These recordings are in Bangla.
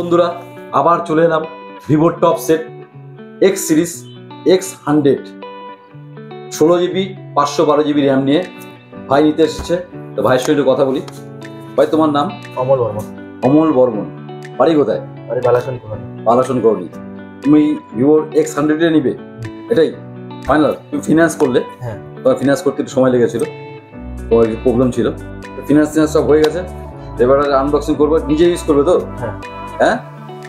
বন্ধুরা আবার চলে এলাম ভিভোর top set x series X100 16GB 512GB RAM নিয়ে ভাই নিতে এসেছে। তো ভাইয়ের সঙ্গে কথা বলি। ভাই তোমার নাম? অমল বর্মন। অমল বর্মন, বাড়ি কোথায়? বাড়ি বালাসন করনি। বালাসন করনি। তুমি ভিভোর X100 নিবে, এটাই ফাইনাল? তুমি ফিনান্স করলে? হ্যাঁ। তোমার ফিনান্স করতে একটু সময় লেগেছিল, তোমার একটু প্রবলেম ছিল। ফিনান্স সব হয়ে গেছে, এবার আনবক্সিং করবো, নিজে ইউজ করবে তো? হ্যাঁ। হ্যাঁ,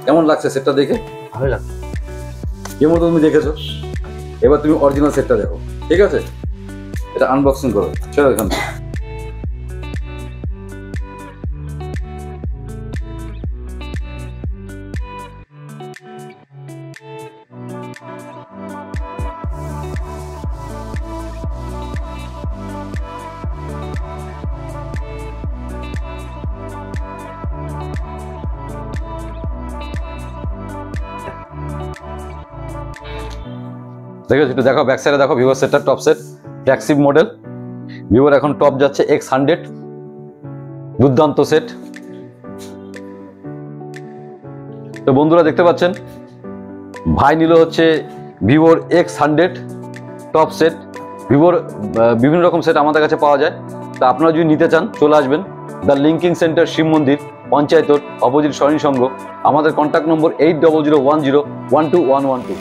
কেমন লাগছে সেটটা দেখে? ভালোই লাগছে। যেমন তুমি দেখেছো, এবার তুমি অরিজিনাল সেটটা দেখো, ঠিক আছে? এটা আনবক্সিং করো, চলো এখান থেকে। দেখেছো, একটু দেখো ব্যাক সাইডে দেখো, ভিভোর সেটটা টপ সেট ফ্ল্যাগশিপ মডেল। ভিভোর এখন টপ যাচ্ছে X100, দুর্দান্ত সেট। তো বন্ধুরা দেখতে পাচ্ছেন, ভাই নিল হচ্ছে ভিভোর X100 টপ সেট। ভিভোর বিভিন্ন রকম সেট আমাদের কাছে পাওয়া যায়। তা আপনারা যদি নিতে চান চলে আসবেন দ্য লিঙ্কিং সেন্টার, শিব মন্দির, পঞ্চায়েত অপোজিট সরণী সংঘ। আমাদের কন্ট্যাক্ট নম্বর 8001012112।